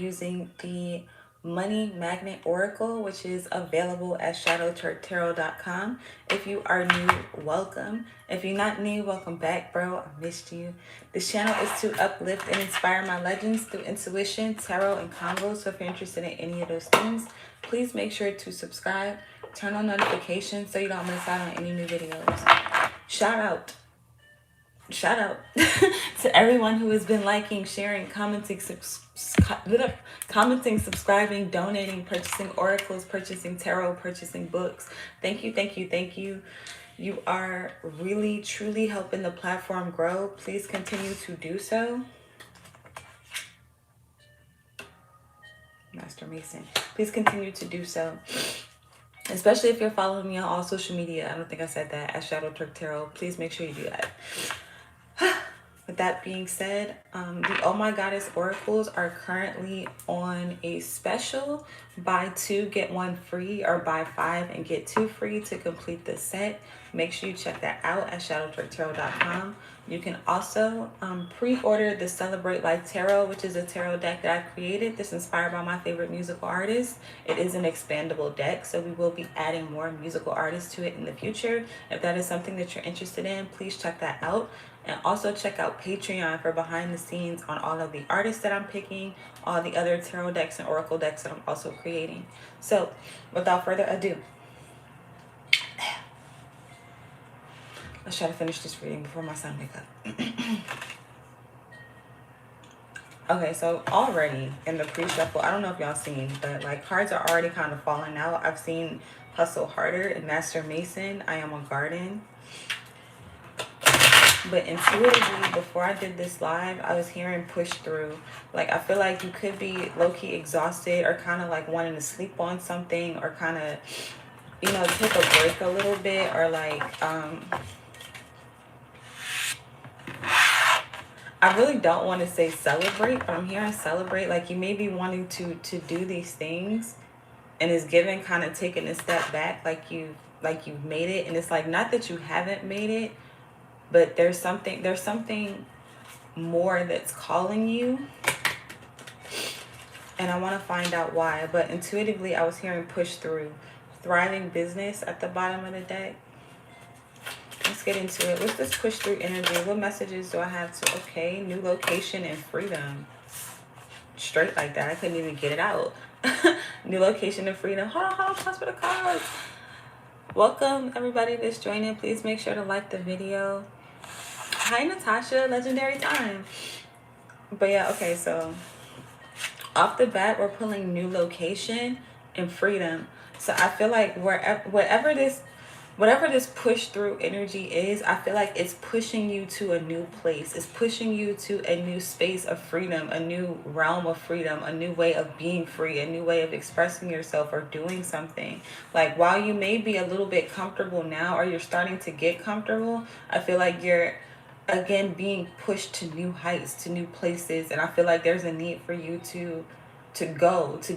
using the Money Magnet Oracle, which is available at shadowtwerktarot.com. If you are new, welcome. If you're not new, welcome back, bro. I missed you. This channel is to uplift and inspire my legends through intuition, tarot, and combos. So if you're interested in any of those things, please make sure to subscribe, turn on notifications so you don't miss out on any new videos. Shout out to everyone who has been liking, sharing, commenting, subscribing, donating, purchasing oracles, purchasing tarot, purchasing books. Thank you, thank you, thank you. You are really, truly helping the platform grow. Please continue to do so. Master Mason, please continue to do so. Especially if you're following me on all social media. I don't think I said that, at Shadow Twerk Tarot. Please make sure you do that. With that being said, the Oh My Goddess Oracles are currently on a special. Buy 2, get 1 free, or buy 5 and get 2 free to complete the set. Make sure you check that out at shadowtwerktarot.com. You can also pre-order the Celebrate Life Tarot, which is a tarot deck that I created. This is inspired by my favorite musical artists. It is an expandable deck, so we will be adding more musical artists to it in the future. If that is something that you're interested in, please check that out. And also check out Patreon for behind the scenes on all of the artists that I'm picking, all the other tarot decks and oracle decks that I'm also creating. So without further ado, let's try to finish this reading before my son wakes up. Okay, so already in the pre-shuffle, I don't know if y'all seen, but like cards are already kind of falling out. I've seen Hustle Harder and Master Mason, I Am a Garden. But intuitively, before I did this live, I was hearing push through. Like, I feel like you could be low-key exhausted or kind of like wanting to sleep on something, or kind of, you know, take a break a little bit, or like, I really don't want to say celebrate, but I'm hearing celebrate. Like, you may be wanting to do these things, and it's given kind of taking a step back, like you've made it. And it's like, not that you haven't made it, but there's something more that's calling you, and I want to find out why. But intuitively, I was hearing push through. Thriving business at the bottom of the deck. Let's get into it. What's this push through energy? What messages do I have to? Okay, new location and freedom. Straight like that. I couldn't even get it out. New location and freedom. Hold on, pause for the cards. Welcome everybody that's joining. Please make sure to like the video. Hi Natasha, legendary time. But yeah, okay, so off the bat, we're pulling new location and freedom. So I feel like whatever this push through energy is, I feel like it's pushing you to a new place. It's pushing you to a new space of freedom, a new realm of freedom, a new way of being free, a new way of expressing yourself or doing something. Like, while you may be a little bit comfortable now, or you're starting to get comfortable, I feel like you're again being pushed to new heights, to new places. And I feel like there's a need for you to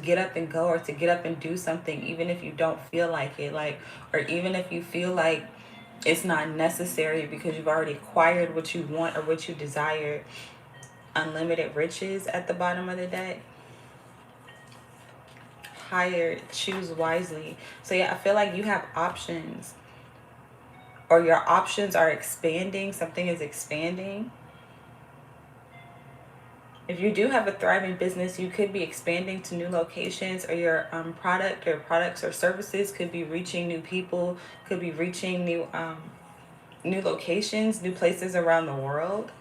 get up and go, or to get up and do something, even if you don't feel like it, like, or even if you feel like it's not necessary because you've already acquired what you want or what you desire. Unlimited riches at the bottom of the deck. Higher, choose wisely. So yeah, I feel like you have options, or your options are expanding. Something is expanding. If you do have a thriving business, you could be expanding to new locations, or your product or products or services could be reaching new people, could be reaching new locations, new places around the world.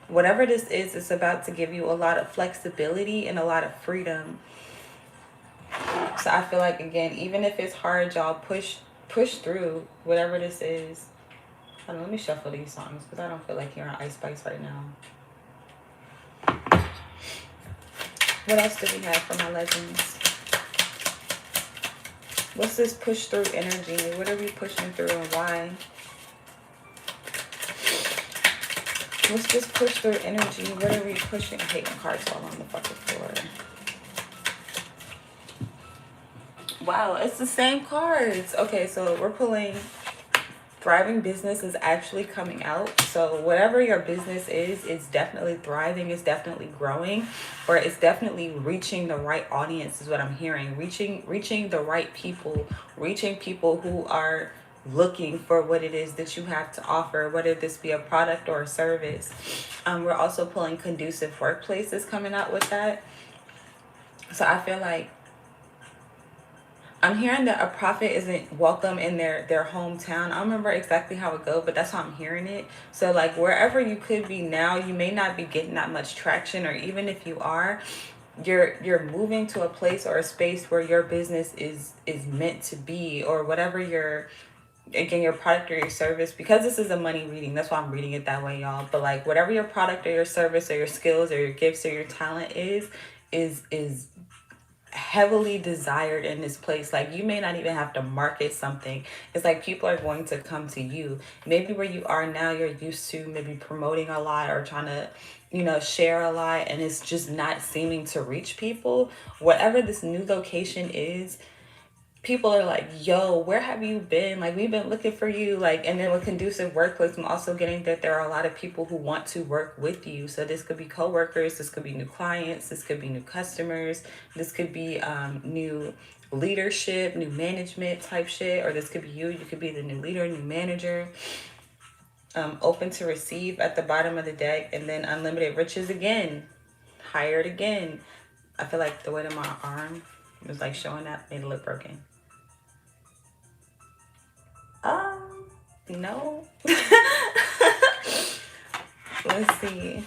Whatever this is, it's about to give you a lot of flexibility and a lot of freedom. So I feel like, again, even if it's hard, y'all push through whatever this is. Hold on, let me shuffle these songs because I don't feel like hearing Ice Spice right now. What else do we have for my legends? What's this push through energy? What are we pushing through and why? What's this push through energy? What are we pushing? I hate when cards fall on the fucking floor. Wow, it's the same cards. Okay, so we're pulling thriving business is actually coming out. So whatever your business is, it's definitely thriving. It's definitely growing. or it's definitely reaching the right audience is what I'm hearing. Reaching the right people, reaching people who are looking for what it is that you have to offer, whether this be a product or a service. We're also pulling conducive workplaces coming out with that. So I feel like I'm hearing that a prophet isn't welcome in their hometown. I don't remember exactly how it goes, but that's how I'm hearing it. So like wherever you could be now, you may not be getting that much traction, or even if you are, you're moving to a place or a space where your business is meant to be, or whatever your, again, your product or your service, because this is a money reading, that's why I'm reading it that way, y'all. But like whatever your product or your service or your skills or your gifts or your talent is heavily desired in this place. Like you may not even have to market something. It's like people are going to come to you. Maybe where you are now, you're used to maybe promoting a lot or trying to, share a lot, and it's just not seeming to reach people. Whatever this new location is, people are like, yo, where have you been? Like, we've been looking for you. Like, and then with conducive workplace, I'm also getting that there are a lot of people who want to work with you. So this could be coworkers, this could be new clients, this could be new customers, this could be new leadership, new management type shit, or this could be you could be the new leader, new manager. Open to receive at the bottom of the deck, and then unlimited riches again, hired again. I feel like the weight of my arm was like showing up, made it look broken. No. Let's see.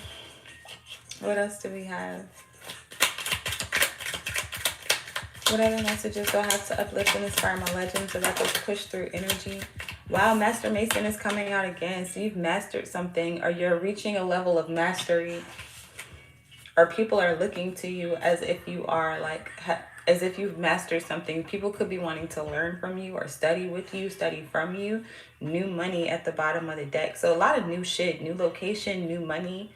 What else do we have? What other messages do I have to uplift and inspire my legends about this push through energy? Wow, Master Mason is coming out again. So you've mastered something, or you're reaching a level of mastery, or people are looking to you as if you are like, as if you've mastered something. People could be wanting to learn from you or study with you, study from you. New money at the bottom of the deck. So a lot of new shit, new location, new money,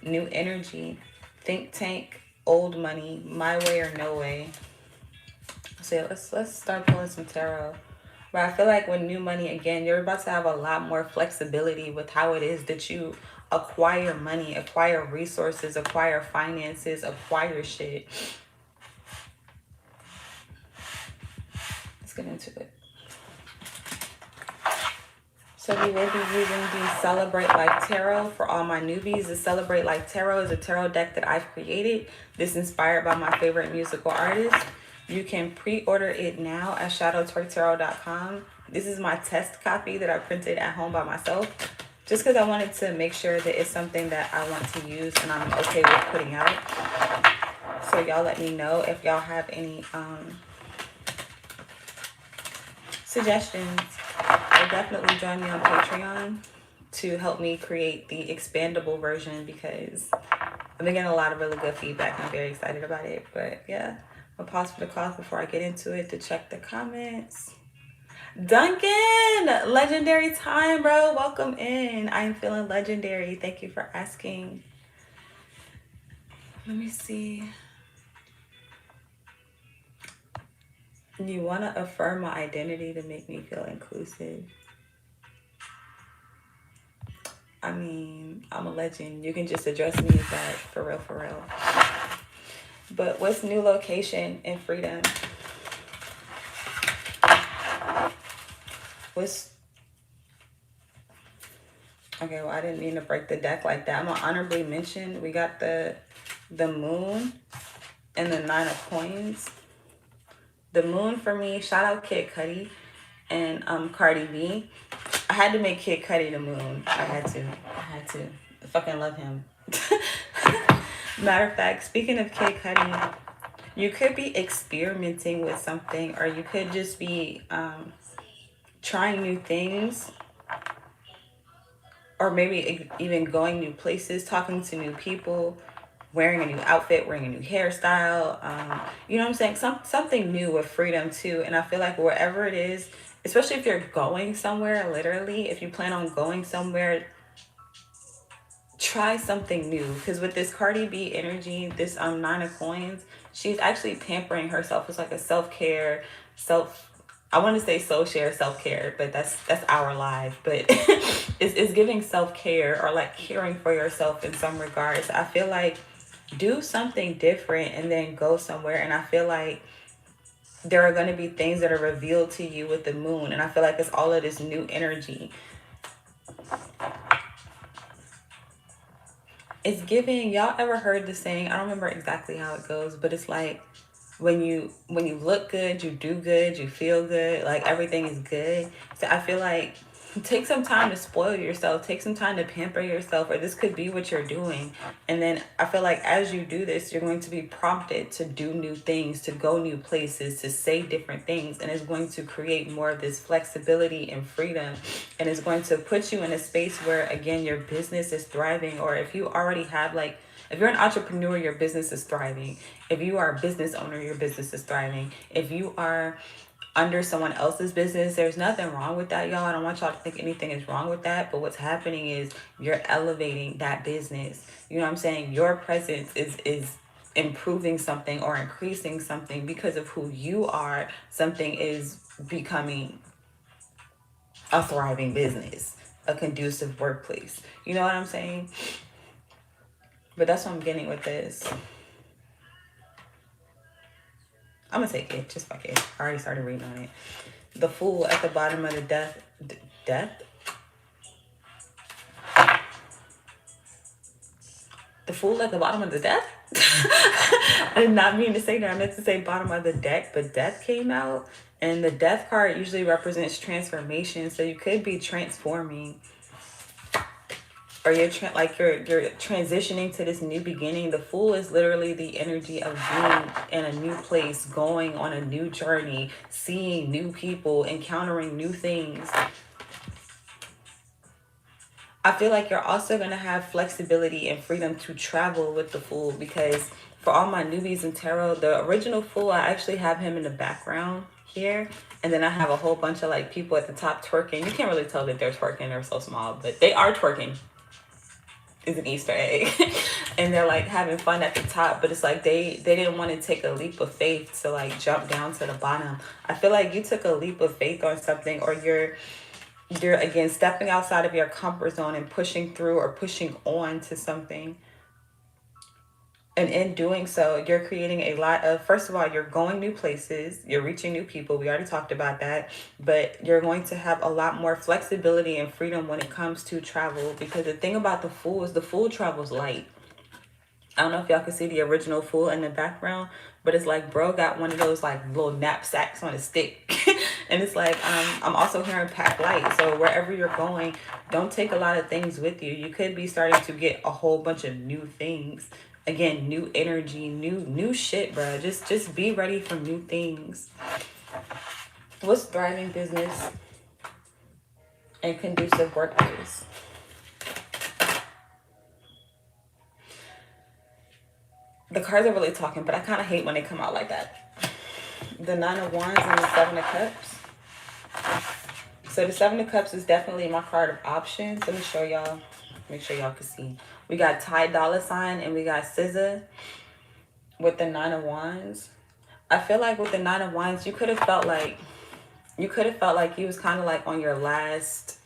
new energy, think tank, old money, my way or no way. So yeah, let's start pulling some tarot. But I feel like with new money, again, you're about to have a lot more flexibility with how it is that you acquire money, acquire resources, acquire finances, acquire shit. Let's get into it. So we will be using the Celebrate Life Tarot for all my newbies. The Celebrate Life Tarot is a tarot deck that I've created. This is inspired by my favorite musical artist. You can pre-order it now at shadowtwerktarot.com. This is my test copy that I printed at home by myself, just because I wanted to make sure that it's something that I want to use and I'm okay with putting out. So y'all let me know if y'all have any suggestions. Or definitely join me on Patreon to help me create the expandable version, because I've been getting a lot of really good feedback and I'm very excited about it. But yeah, I'll pause for the cause before I get into it to check the comments. Duncan, legendary time, bro. Welcome in. I am feeling legendary. Thank you for asking. Let me see. You want to affirm my identity to make me feel inclusive. I mean, I'm a legend. You can just address me as that, for real, for real. But what's new location and freedom? Okay, well, I didn't mean to break the deck like that. I'm gonna honorably mention we got the moon and the 9 of coins. The moon for me, shout out Kid Cudi and Cardi B. I had to make Kid Cudi the moon. I had to. I fucking love him. Matter of fact, speaking of Kid Cudi, you could be experimenting with something, or you could just be trying new things, or maybe even going new places, talking to new people, wearing a new outfit, wearing a new hairstyle. You know what I'm saying? Something new with freedom too. And I feel like wherever it is, especially if you're going somewhere, literally, if you plan on going somewhere, try something new. Because with this Cardi B energy, this 9 of coins, she's actually pampering herself. It's like a self-care, I want to say soul-share self-care, but that's our life. But it's giving self-care, or like caring for yourself in some regards. I feel like Do something different and then go somewhere. And I feel like there are going to be things that are revealed to you with the moon. And I feel like it's all of this new energy. It's giving, y'all ever heard the saying? I don't remember exactly how it goes, but it's like when you look good, you do good, you feel good, like everything is good. So I feel like take some time to spoil yourself, take some time to pamper yourself, or this could be what you're doing. And then I feel like as you do this, you're going to be prompted to do new things, to go new places, to say different things, and it's going to create more of this flexibility and freedom, and it's going to put you in a space where again your business is thriving. Or if you already have like, if you're an entrepreneur, your business is thriving. If you are a business owner, your business is thriving. If you are under someone else's business, there's nothing wrong with that, y'all. I don't want y'all to think anything is wrong with that. But what's happening is you're elevating that business. You know what I'm saying? Your presence is improving something or increasing something because of who you are. Something is becoming a thriving business, a conducive workplace. You know what I'm saying? But that's what I'm getting with this. I'm gonna take it. Just fuck it. I already started reading on it. The Fool at the bottom of the death. The Fool at the bottom of the death. I did not mean to say that. I meant to say bottom of the deck, but death came out, and the death card usually represents transformation. So you could be transforming, or you're you're transitioning to this new beginning. The Fool is literally the energy of being in a new place, going on a new journey, seeing new people, encountering new things. I feel like you're also going to have flexibility and freedom to travel with the Fool, because for all my newbies in tarot, the original Fool, I actually have him in the background here. And then I have a whole bunch of like people at the top twerking. You can't really tell that they're twerking, they're so small, but they are twerking. Is an Easter egg. And they're like having fun at the top, but it's like they didn't want to take a leap of faith to like jump down to the bottom. I feel like you took a leap of faith on something, or you're again stepping outside of your comfort zone and pushing through or pushing on to something. And in doing so, you're creating a lot of, first of all, you're going new places, you're reaching new people. We already talked about that. But you're going to have a lot more flexibility and freedom when it comes to travel. Because the thing about the Fool is the Fool travels light. I don't know if y'all can see the original Fool in the background, but it's like bro got one of those like little knapsacks on a stick. And it's like, I'm also hearing pack light. So wherever you're going, don't take a lot of things with you. You could be starting to get a whole bunch of new things. Again, new energy, new shit, bro. Just be ready for new things. What's thriving business and conducive workplace? The cards are really talking, but I kind of hate when they come out like that. The Nine of Wands and the Seven of Cups. So the Seven of Cups is definitely my card of options. Let me show y'all. Make sure y'all can see. We got Ty Dolla Sign and we got SZA with the Nine of Wands. I feel like with the Nine of Wands, you could have felt like you was kind of like on your last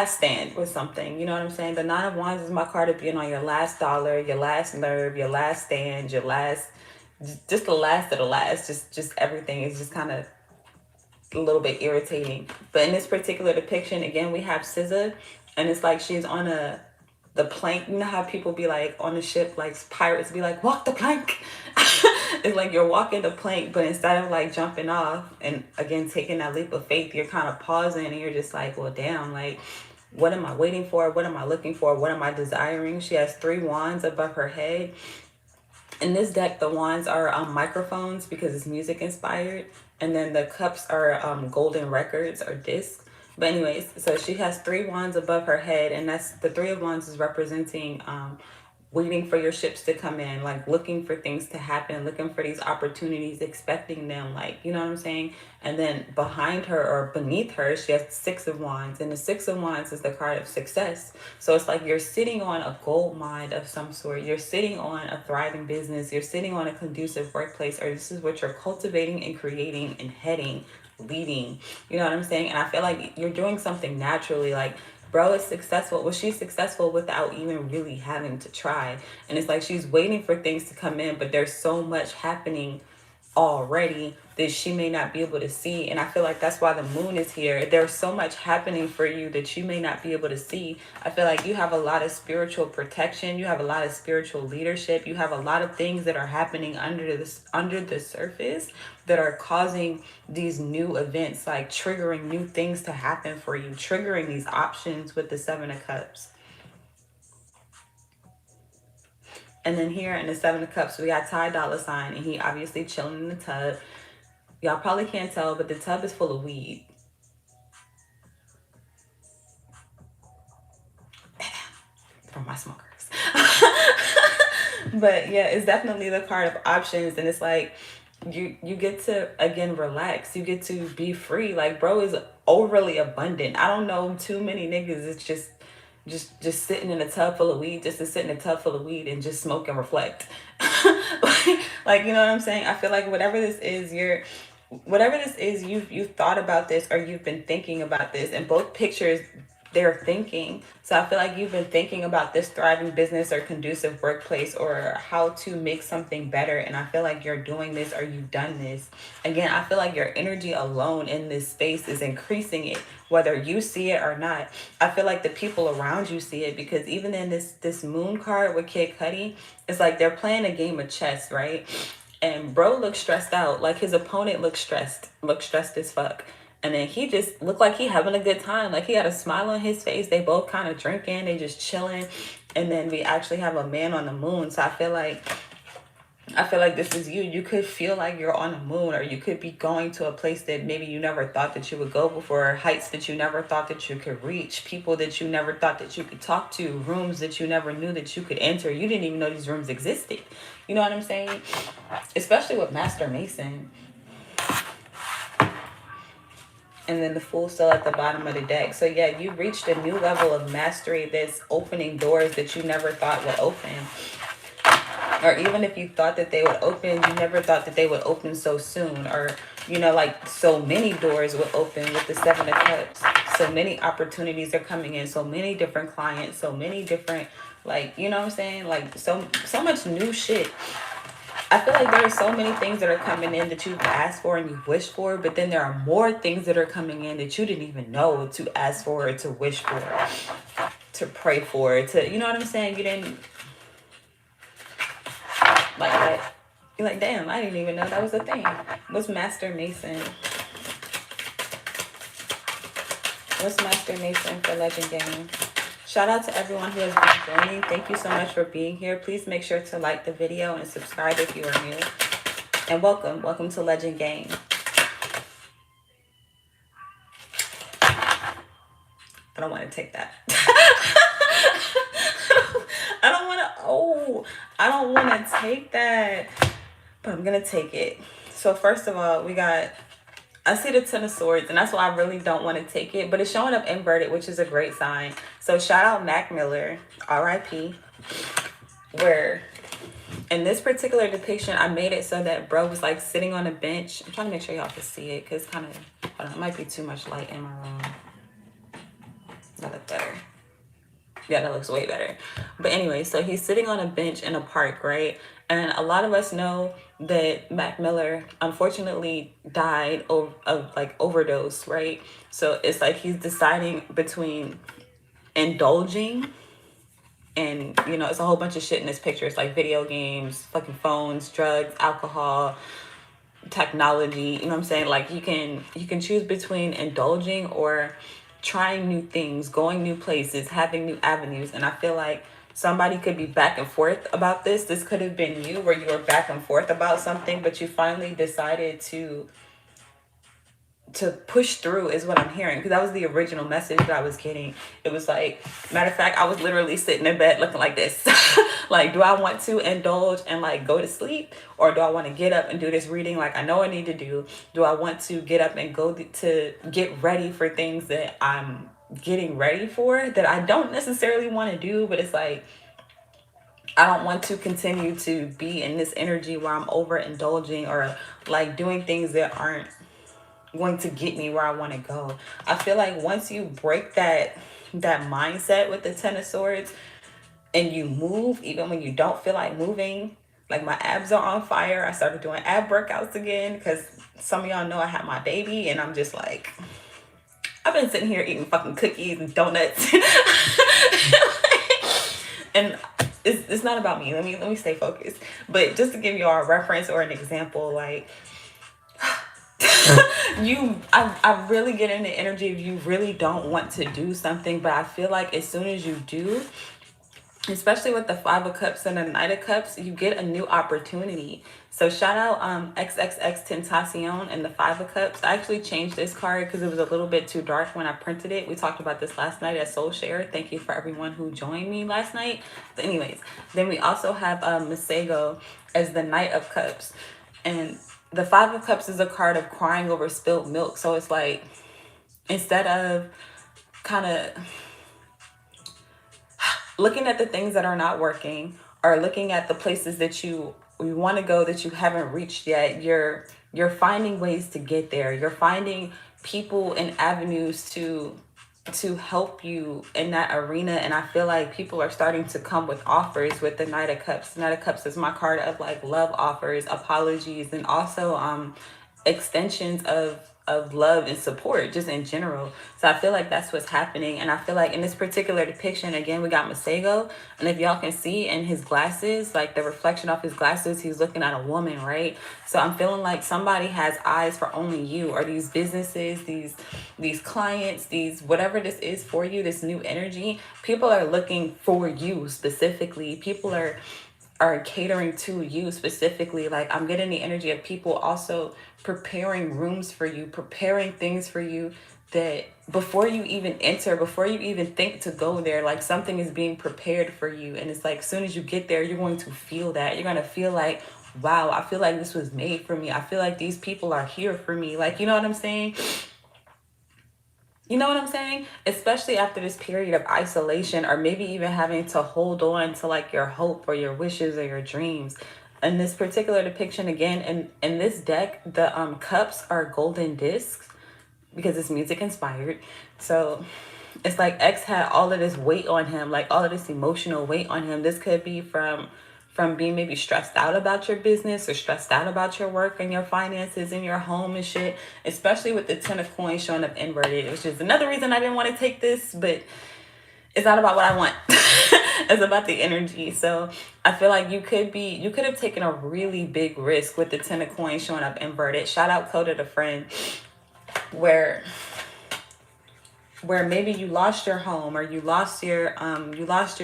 stand with something. You know what I'm saying? The Nine of Wands is my card of being on your last dollar, your last nerve, your last stand, your last, just the last of the last. Just everything is just kind of a little bit irritating. But in this particular depiction, again, we have SZA, and it's like she's on the plank. You know how people be like on the ship, like pirates be like, walk the plank. It's like you're walking the plank, but instead of like jumping off and again taking that leap of faith, you're kind of pausing and you're just like, well, damn, like, what am I waiting for? What am I looking for? What am I desiring? She has 3 wands above her head. In this deck, the wands are microphones because it's music inspired. And then the cups are golden records or discs. But anyways, so she has 3 wands above her head. And that's the 3 of wands is representing waiting for your ships to come in, like looking for things to happen, looking for these opportunities, expecting them, like, you know what I'm saying? And then behind her or beneath her, she has 6 of wands, and the 6 of wands is the card of success. So it's like you're sitting on a gold mine of some sort. You're sitting on a thriving business. You're sitting on a conducive workplace, or this is what you're cultivating and creating and heading, leading. You know what I'm saying? And I feel like you're doing something naturally, like Bro is successful. Well, she's successful without even really having to try. And it's like she's waiting for things to come in, but there's so much happening already that she may not be able to see. And I feel like that's why the moon is here. There's so much happening for you that you may not be able to see. I feel like you have a lot of spiritual protection, you have a lot of spiritual leadership, you have a lot of things that are happening under the surface that are causing these new events, like triggering new things to happen for you, triggering these options with the Seven of Cups. And then here in the Seven of Cups, we got Ty Dolla Sign, and he obviously chilling in the tub. Y'all probably can't tell, but the tub is full of weed. From my smokers. But yeah, it's definitely the card of options. And it's like, you get to, again, relax. You get to be free. Like, bro is overly abundant. I don't know too many niggas. It's just sitting in a tub full of weed, just to sit in a tub full of weed and just smoke and reflect. Like, you know what I'm saying? I feel like whatever this is, you've thought about this, or you've been thinking about this. In both pictures, they're thinking. So I feel like you've been thinking about this thriving business or conducive workplace, or how to make something better. And I feel like you're doing this, or you've done this. Again, I feel like your energy alone in this space is increasing it, whether you see it or not. I feel like the people around you see it, because even in this moon card with Kid Cudi, it's like they're playing a game of chess, right? And bro looks stressed out. Like, his opponent looks stressed as fuck. And then he just looked like he having a good time. Like, he had a smile on his face. They both kind of drinking. They just chilling. And then we actually have a man on the moon. So I feel like this is you. You could feel like you're on the moon, or you could be going to a place that maybe you never thought that you would go before, heights that you never thought that you could reach, people that you never thought that you could talk to, rooms that you never knew that you could enter. You didn't even know these rooms existed. You know what I'm saying? Especially with Master Mason. And then the Fool still at the bottom of the deck. So yeah, you reached a new level of mastery that's opening doors that you never thought would open. Or even if you thought that they would open, you never thought that they would open so soon. Or, you know, like, so many doors would open with the Seven of Cups. So many opportunities are coming in. So many different clients. So many different, like, you know what I'm saying? Like, so much new shit. I feel like there are so many things that are coming in that you've asked for and you've wished for, but then there are more things that are coming in that you didn't even know to ask for, or to wish for, to pray for, to, you know what I'm saying? You didn't, like that. You're like, damn, I didn't even know that was a thing. What's Master Mason? What's Master Mason for Legend Game? Shout out to everyone who has been joining. Thank you so much for being here. Please make sure to like the video and subscribe if you are new. And welcome to Legend Game. I don't want to take that. I don't want to take that. But I'm going to take it. So first of all, I see the Ten of Swords, and that's why I really don't want to take it. But it's showing up inverted, which is a great sign. So shout out Mac Miller, R.I.P. Where in this particular depiction, I made it so that bro was like sitting on a bench. I'm trying to make sure y'all can see it, because kind of, it might be too much light in my room. That look better. Yeah, that looks way better. But anyway, so he's sitting on a bench in a park, right? And a lot of us know that Mac Miller unfortunately died of like overdose, right? So it's like he's deciding between indulging and, you know, it's a whole bunch of shit in this picture. It's like video games, fucking phones, drugs, alcohol, technology, you know what I'm saying? Like, you can choose between indulging or trying new things, going new places, having new avenues. And I feel like somebody could be back and forth about this. This could have been you, where you were back and forth about something, but you finally decided to push through, is what I'm hearing, because that was the original message that I was getting. It was like, matter of fact, I was literally sitting in bed looking like this. Like, do I want to indulge and like go to sleep, or do I want to get up and do this reading like I know I need to do? Do I want to get up and go to get ready for things that I'm getting ready for, that I don't necessarily want to do, but it's like, I don't want to continue to be in this energy where I'm overindulging, or like doing things that aren't going to get me where I want to go. I feel like once you break that that mindset with the Ten of Swords, and you move even when you don't feel like moving. Like my abs are on fire. I started doing ab workouts again because some of y'all know I had my baby, and I'm just like, I've been sitting here eating fucking cookies and donuts. And it's not about me. Let me stay focused. But just to give you all a reference or an example, like I really get in the energy if you really don't want to do something, but I feel like as soon as you do, especially with the Five of Cups and the Knight of Cups, you get a new opportunity. So shout out XXX Tentacion and the Five of Cups. I actually changed this card because it was a little bit too dark when I printed it. We talked about this last night at Soul Share. Thank you for everyone who joined me last night. But anyways, then we also have Masego as the Knight of Cups. And the Five of Cups is a card of crying over spilled milk. So it's like, instead of kind of looking at the things that are not working, or looking at the places that you want to go that you haven't reached yet, you're finding ways to get there. You're finding people and avenues to help you in that arena. And I feel like people are starting to come with offers with the Knight of Cups. Knight of Cups is my card of like love offers, apologies, and also extensions of love and support just in general. So I feel like that's what's happening. And I feel like in this particular depiction, again, we got Masego, and if y'all can see in his glasses, like the reflection off his glasses, he's looking at a woman, right? So I'm feeling like somebody has eyes for only you, or these businesses, these clients, these whatever this is for you, this new energy. People are looking for you specifically. People are catering to you specifically. Like I'm getting the energy of people also preparing rooms for you, preparing things for you, that before you even enter, before you even think to go there, like something is being prepared for you. And it's like, as soon as you get there, you're going to feel that. You're going to feel like, wow, I feel like this was made for me. I feel like these people are here for me. Like, you know what I'm saying? You know what I'm saying? Especially after this period of isolation, or maybe even having to hold on to like your hope or your wishes or your dreams. In this particular depiction, again, in this deck, the cups are golden discs because it's music inspired. So it's like X had all of this weight on him, like all of this emotional weight on him. This could be from being maybe stressed out about your business, or stressed out about your work and your finances and your home and shit, especially with the Ten of Coins showing up inverted, which is another reason I didn't want to take this, but it's not about what I want. It's about the energy. So I feel like you could have taken a really big risk with the Ten of Coins showing up inverted. Shout out Coda the Friend, where maybe you lost your home, or you lost your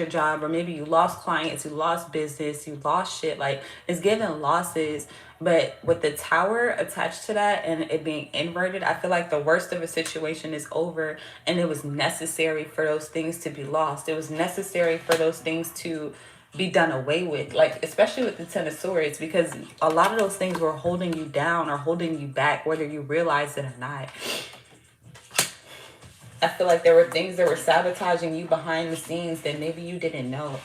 job, or maybe you lost clients, you lost business, you lost shit. Like, it's giving losses. But with the Tower attached to that and it being inverted, I feel like the worst of a situation is over, and it was necessary for those things to be lost. It was necessary for those things to be done away with, like especially with the Ten of Swords, because a lot of those things were holding you down or holding you back, whether you realize it or not. I feel like there were things that were sabotaging you behind the scenes that maybe you didn't know.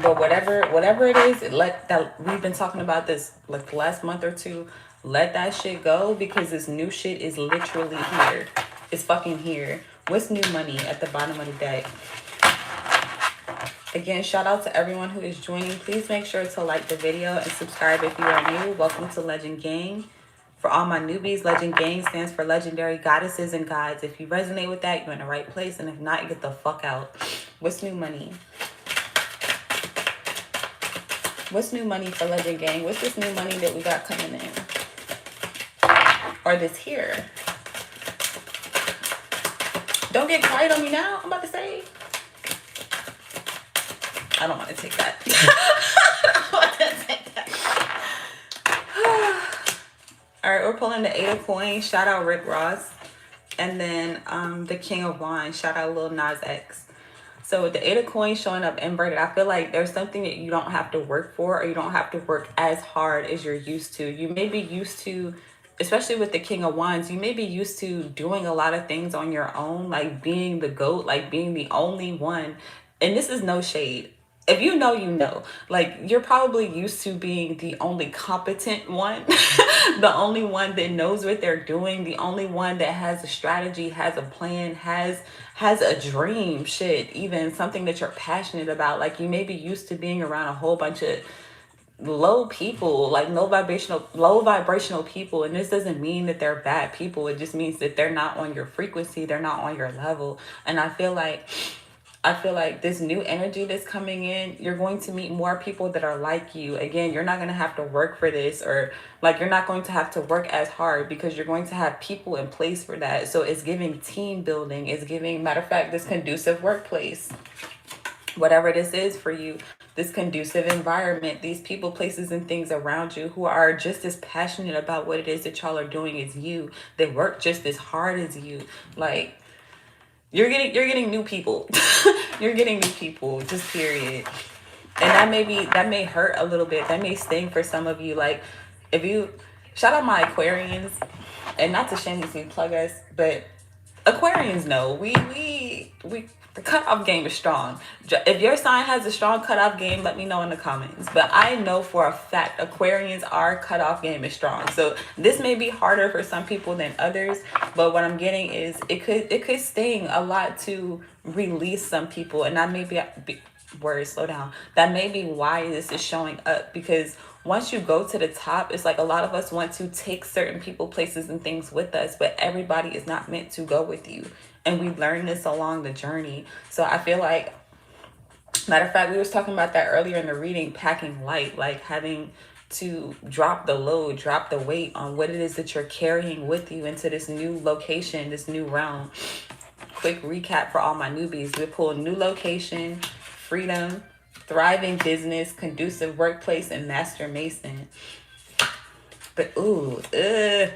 But whatever it is, let that, we've been talking about this like the last month or two. Let that shit go, because this new shit is literally here. It's fucking here. What's new money at the bottom of the deck? Again, shout out to everyone who is joining. Please make sure to like the video and subscribe if you are new. Welcome to Legend Gang. For all my newbies, Legend Gang stands for Legendary Goddesses and Gods. If you resonate with that, you're in the right place. And if not, get the fuck out. What's new money? What's new money for Legend Gang? What's this new money that we got coming in? Or this here? Don't get quiet on me now. I'm about to say. I don't want to take that. I don't want to take that. All right, we're pulling the Eight of Coins. Shout out Rick Ross. And then the King of Wands. Shout out Lil Nas X. So with the Eight of Coins showing up inverted, I feel like there's something that you don't have to work for, or you don't have to work as hard as you're used to. You may be used to, especially with the King of Wands, you may be used to doing a lot of things on your own, like being the GOAT, like being the only one. And this is no shade. if you know, you know, like you're probably used to being the only competent one, the only one that knows what they're doing, the only one that has a strategy, has a plan, has a dream, shit, even something that you're passionate about. Like you may be used to being around a whole bunch of low people, like low vibrational people, and this doesn't mean that they're bad people. It just means that they're not on your frequency, they're not on your level. And I feel like this new energy that's coming in, you're going to meet more people that are like you. Again, you're not going to have to work for this, or like you're not going to have to work as hard because you're going to have people in place for that. So it's giving team building, it's giving, matter of fact, this conducive workplace, whatever this is for you, this conducive environment, these people, places, and things around you who are just as passionate about what it is that y'all are doing as you. They work just as hard as you. Like, you're getting new people. You're getting new people, just period. And that may hurt a little bit. That may sting for some of you. Like, if you shout out my Aquarians, and not to shamelessly plug us, but Aquarians know we the cutoff game is strong. If your sign has a strong cutoff game, let me know in the comments. But I know for a fact Aquarians, our cutoff game is strong. So this may be harder for some people than others, but what I'm getting is it could sting a lot to release some people, and that may be words, slow down. That may be why this is showing up, because once you go to the top, it's like a lot of us want to take certain people, places, and things with us, but everybody is not meant to go with you. And we learn this along the journey. So I feel like, matter of fact, we was talking about that earlier in the reading, packing light, like having to drop the load, drop the weight on what it is that you're carrying with you into this new location, this new realm. Quick recap for all my newbies. We pull new location, freedom, thriving business, conducive workplace, and master mason. But we're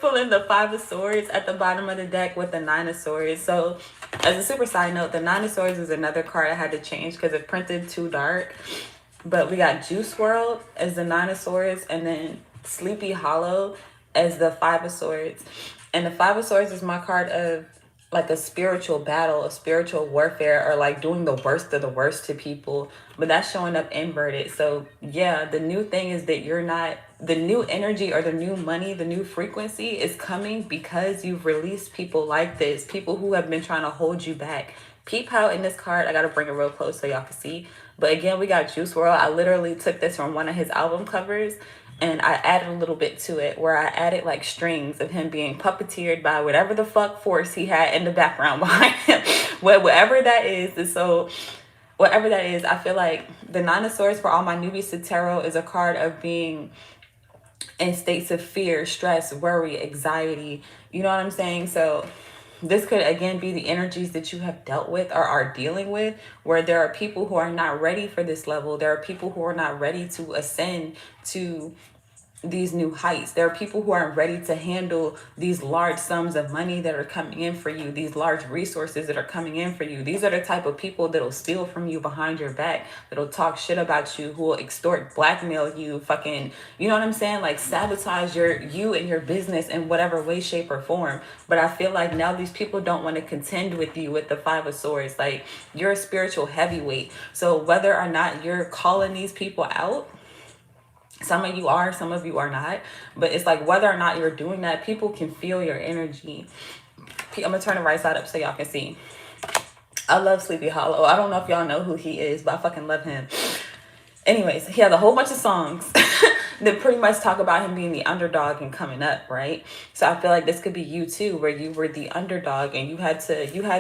pulling the Five of Swords at the bottom of the deck with the Nine of Swords. So as a super side note, the Nine of Swords is another card I had to change because it printed too dark. But we got Juice World as the Nine of Swords, and then Sleepy Hollow as the Five of Swords. And the Five of Swords is my card of like a spiritual battle, a spiritual warfare, or like doing the worst of the worst to people. But that's showing up inverted. So yeah, the new thing is that you're not, the new energy or the new money, the new frequency is coming because you've released people like this, people who have been trying to hold you back. Peep how in this card, I gotta bring it real close so y'all can see. But again, we got Juice WRLD. I literally took this from one of his album covers, and I added a little bit to it where I added like strings of him being puppeteered by whatever the fuck force he had in the background behind him. Whatever that is. And so whatever that is, I feel like the Nine of Swords for all my newbies to tarot is a card of being in states of fear, stress, worry, anxiety. You know what I'm saying? So this could again be the energies that you have dealt with or are dealing with, where there are people who are not ready for this level. There are people who are not ready to ascend to these new heights. There are people who aren't ready to handle these large sums of money that are coming in for you, these large resources that are coming in for you. These are the type of people that'll steal from you behind your back, that'll talk shit about you, who will extort, blackmail you, fucking, you know what I'm saying? Like sabotage you and your business in whatever way, shape, or form. But I feel like now these people don't want to contend with you with the Five of Swords. Like, you're a spiritual heavyweight. So whether or not you're calling these people out, some of you are, some of you are not. But it's like whether or not you're doing that, people can feel your energy. I'm going to turn the right side up so y'all can see. I love Sleepy Hollow. I don't know if y'all know who he is, but I fucking love him. Anyways, he has a whole bunch of songs that pretty much talk about him being the underdog and coming up, right? So I feel like this could be you too, where you were the underdog and you had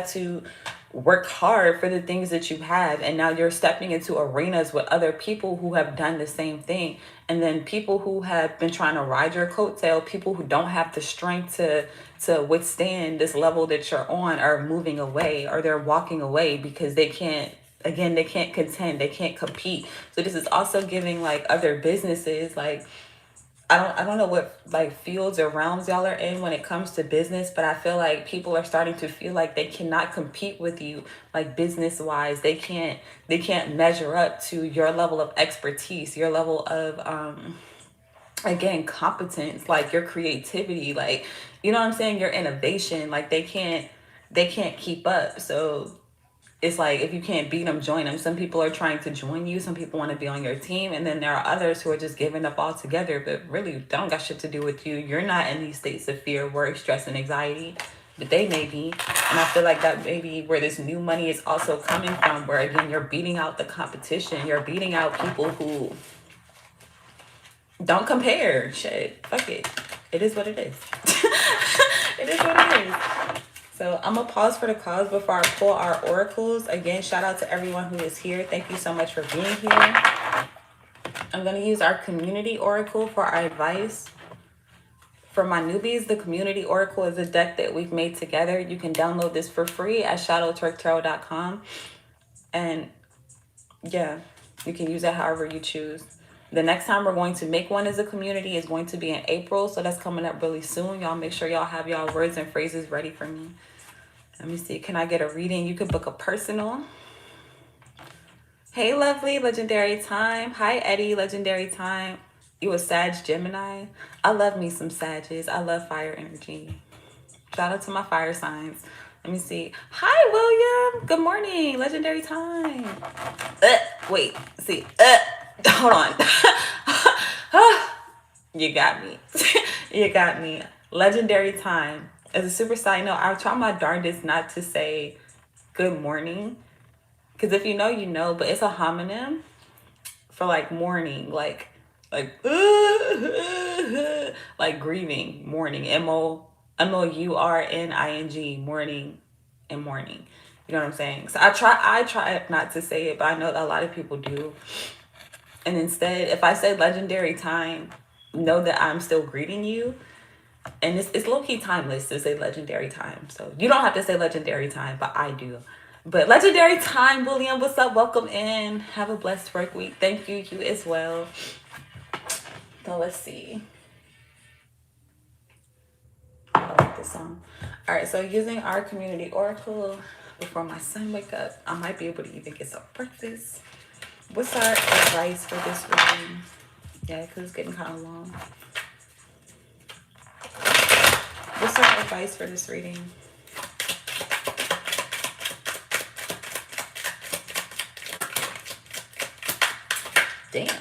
to work hard for the things that you have, and now you're stepping into arenas with other people who have done the same thing, and then people who have been trying to ride your coattail, people who don't have the strength to withstand this level that you're on, are moving away, or they're walking away because they can't contend, they can't compete. So this is also giving like other businesses, like I don't know what like fields or realms y'all are in when it comes to business, but I feel like people are starting to feel like they cannot compete with you, like business wise. They can't measure up to your level of expertise, your level of again, competence, like your creativity, like, you know what I'm saying, your innovation. Like they can't keep up. So it's like, if you can't beat them, join them. Some people are trying to join you. Some people want to be on your team. And then there are others who are just giving up altogether, but really don't got shit to do with you. You're not in these states of fear, worry, stress, and anxiety, but they may be. And I feel like that may be where this new money is also coming from, where again, you're beating out the competition. You're beating out people who don't compare. Shit, fuck it. It is what it is. It is what it is. So I'm going to pause for the cause before I pull our oracles. Again, shout out to everyone who is here. Thank you so much for being here. I'm going to use our community oracle for our advice. For my newbies, the community oracle is a deck that we've made together. You can download this for free at shadowtwerktarot.com. And yeah, you can use it however you choose. The next time we're going to make one as a community is going to be in April. So that's coming up really soon. Y'all make sure y'all have y'all words and phrases ready for me. Let me see. Can I get a reading? You could book a personal. Hey, lovely. Legendary time. Hi, Eddie. Legendary time. You a Sag Gemini? I love me some Sages. I love fire energy. Shout out to my fire signs. Let me see. Hi, William. Good morning. Legendary time. Wait. See. Hold on. You got me. You got me. Legendary time. As a super side note, I try my darndest not to say good morning. Because if you know, you know. But it's a homonym for like morning. Like grieving. Mourning. MOURNING. Morning and morning. You know what I'm saying? So I try not to say it, but I know that a lot of people do. And instead, if I say legendary time, know that I'm still greeting you. And it's low-key timeless to say legendary time. So you don't have to say legendary time, but I do. But legendary time, William, what's up? Welcome in. Have a blessed work week. Thank you. You as well. So let's see. I like this song. All right, so using our community oracle before my son wake up, I might be able to even get some breakfast. What's our advice for this reading? Yeah, because it's getting kind of long. What's our advice for this reading? Damn.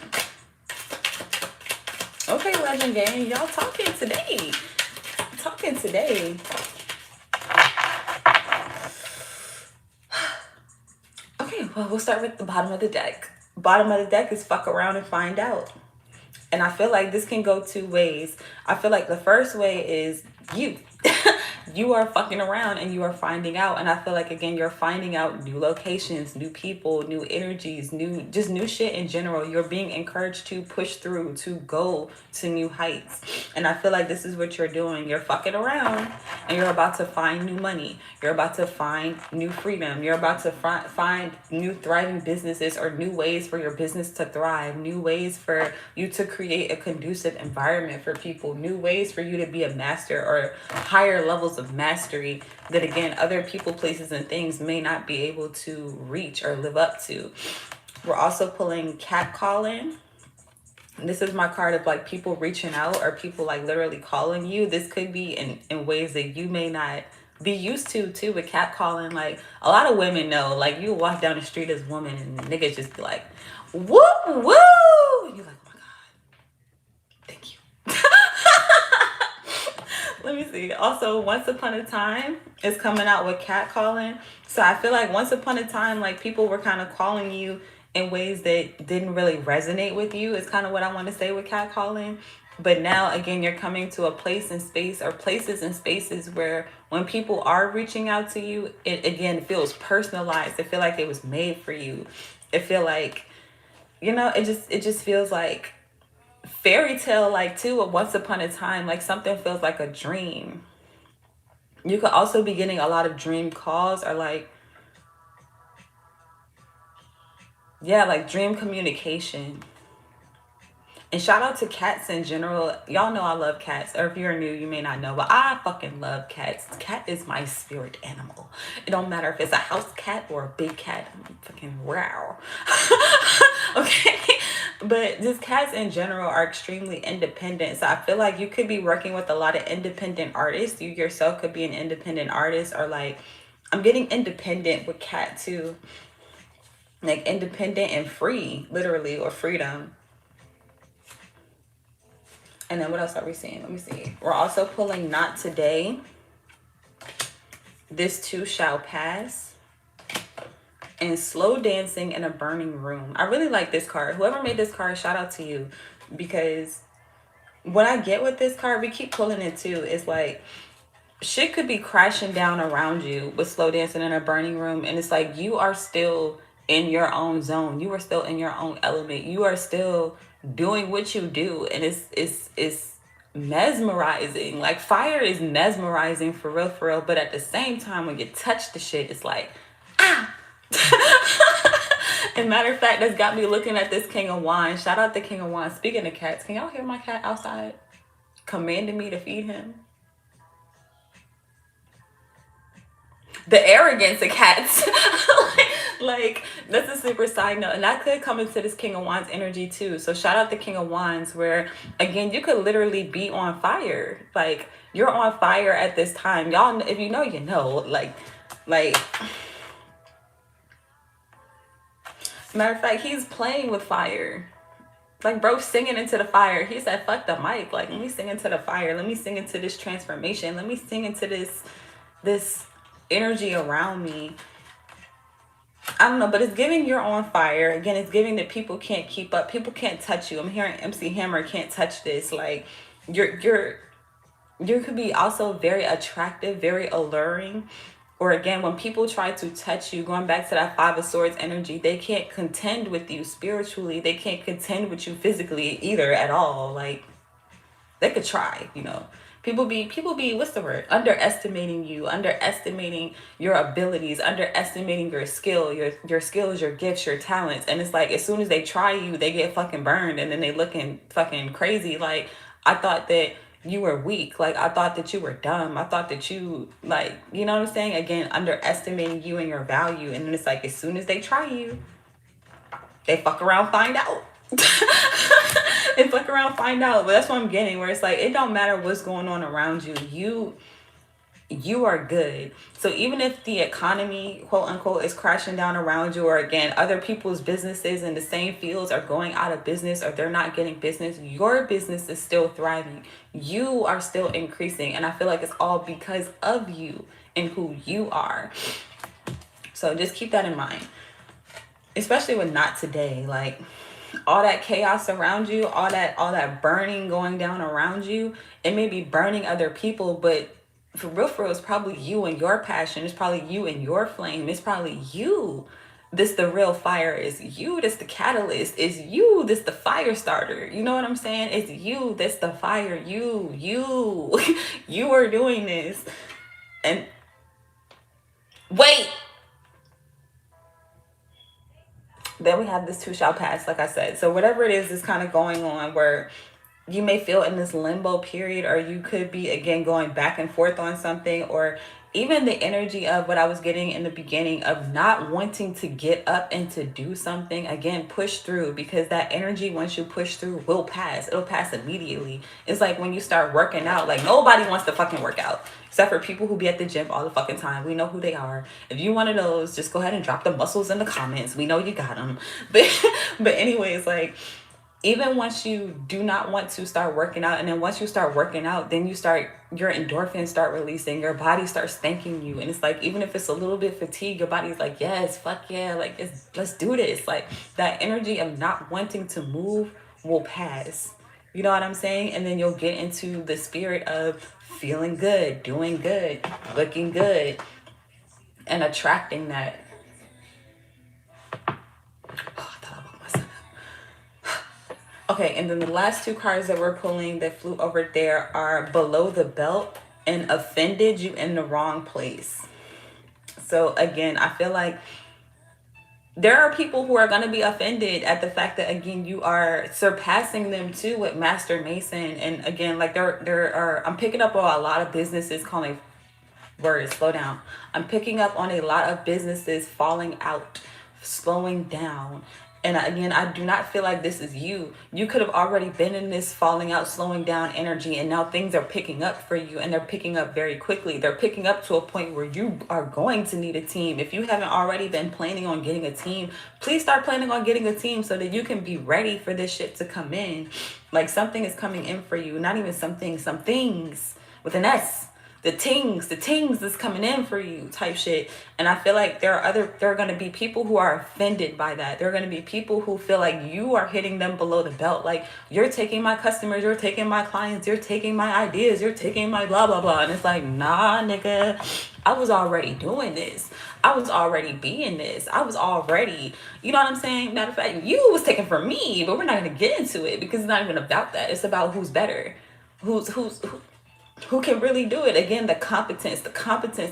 Okay, Legend Gang, y'all talking today. Okay, well, we'll start with the bottom of the deck. Bottom of the deck is fuck around and find out. And I feel like this can go two ways. I feel like the first way is you. You are fucking around and you are finding out. And I feel like, again, you're finding out new locations, new people, new energies, new shit in general. You're being encouraged to push through, to go to new heights. And I feel like this is what you're doing. You're fucking around and you're about to find new money. You're about to find new freedom. You're about to find new thriving businesses or new ways for your business to thrive, new ways for you to create a conducive environment for people, new ways for you to be a master or higher levels of mastery that, again, other people, places, and things may not be able to reach or live up to. We're also pulling catcalling. This is my card of like people reaching out or people like literally calling you. This could be in ways that you may not be used to too with catcalling. Like a lot of women know, like you walk down the street as a woman and niggas just be like, woo, woo. You're like, oh my God, thank you. Let me see. Also, Once Upon a Time is coming out with catcalling. So I feel like once upon a time, like people were kind of calling you in ways that didn't really resonate with you is kind of what I want to say with catcalling. But now, again, you're coming to a place and space or places and spaces where when people are reaching out to you, it again feels personalized. It feels like it was made for you. It feel like, you know, it just feels like fairy tale like too. Of Once Upon a Time, like something feels like a dream. You could also be getting a lot of dream calls or like, yeah, like dream communication. And shout out to cats in general. Y'all know I love cats. Or if you're new, you may not know, but I fucking love cats. Cat is my spirit animal. It don't matter if it's a house cat or a big cat. I'm fucking wow. Okay. But just cats in general are extremely independent. So I feel like you could be working with a lot of independent artists. You yourself could be an independent artist or like I'm getting independent with cat too. Like independent and free, literally, or freedom. And then what else are we seeing? Let me see. We're also pulling not today. This too shall pass. And slow dancing in a burning room. I really like this card. Whoever made this card, shout out to you. Because what I get with this card, we keep pulling it too, is like shit could be crashing down around you with slow dancing in a burning room. And it's like you are still in your own zone. You are still in your own element. You are still doing what you do. And it's mesmerizing. Like fire is mesmerizing for real. But at the same time, when you touch the shit, it's like, ah. And matter of fact, that's got me looking at this King of Wands. Shout out the King of Wands. Speaking of cats, can y'all hear my cat outside commanding me to feed him? The arrogance of cats. like that's a super side note, and that could come into this King of Wands energy too. So shout out the King of Wands, where again you could literally be on fire. Like you're on fire at this time, y'all. If you know, you know. Like matter of fact, he's playing with fire. Like bro singing into the fire. He said fuck the mic, like let me sing into the fire, let me sing into this transformation, let me sing into this energy around me. I don't know, but it's giving you're on fire. Again, it's giving that people can't keep up, people can't touch you. I'm hearing MC Hammer can't touch this. Like you could be also very attractive, very alluring. Or again, when people try to touch you, going back to that Five of Swords energy, they can't contend with you spiritually. They can't contend with you physically either at all. Like they could try, you know. People be what's the word? Underestimating you, underestimating your abilities, underestimating your skill, your skills, your gifts, your talents. And it's like as soon as they try you, they get fucking burned, and then they looking fucking crazy. Like I thought that you were weak. Like I thought that you were dumb. I thought that you like, you know what I'm saying? Again, underestimating you and your value. And then it's like as soon as they try you, they fuck around, find out. And fuck around, find out. But that's what I'm getting, where it's like it don't matter what's going on around you, you are good. So even if the economy, quote unquote, is crashing down around you, or again other people's businesses in the same fields are going out of business, or they're not getting business, your business is still thriving. You are still increasing. And I feel like it's all because of you and who you are. So just keep that in mind, especially with not today. Like all that chaos around you, all that burning going down around you, it may be burning other people, but for real, it's probably you and your passion. It's probably you and your flame. It's probably you. This the real fire is you. This the catalyst is you. This the fire starter. You know what I'm saying? It's you. This the fire. You you are doing this. And wait. Then we have this too shall pass, like I said. So whatever it is kind of going on, where you may feel in this limbo period, or you could be again going back and forth on something, or even the energy of what I was getting in the beginning of not wanting to get up and to do something. Again, push through, because that energy, once you push through, will pass. It'll pass immediately. It's like when you start working out, like nobody wants to fucking work out except for people who be at the gym all the fucking time. We know who they are. If you one of those, just go ahead and drop the muscles in the comments. We know you got them. But anyways, like even once you do not want to start working out, and then once you start working out, then your endorphins start releasing, your body starts thanking you. And it's like, even if it's a little bit fatigued, your body's like, yes, fuck yeah, like let's do this. Like that energy of not wanting to move will pass. You know what I'm saying? And then you'll get into the spirit of feeling good, doing good, looking good, and attracting that. Okay, and then the last two cards that we're pulling that flew over there are below the belt and offended you in the wrong place. So again, I feel like there are people who are going to be offended at the fact that, again, you are surpassing them too with Master Mason. And again, like there are, I'm picking up on a lot of businesses calling words, slow down. I'm picking up on a lot of businesses falling out, slowing down. And again, I do not feel like this is you. You could have already been in this falling out, slowing down energy, and now things are picking up for you, and they're picking up very quickly. They're picking up to a point where you are going to need a team. If you haven't already been planning on getting a team, please start planning on getting a team so that you can be ready for this shit to come in. Like, something is coming in for you. Not even something, some things with an S. The tings that's coming in for you type shit. And I feel like there are going to be people who are offended by that. There are going to be people who feel like you are hitting them below the belt. Like, you're taking my customers, you're taking my clients, you're taking my ideas, you're taking my blah, blah, blah. And it's like, nah, nigga, I was already doing this. I was already being this. I was already, you know what I'm saying? Matter of fact, you was taking from me, but we're not going to get into it because it's not even about that. It's about who's better. Who can really do it. Again, the competence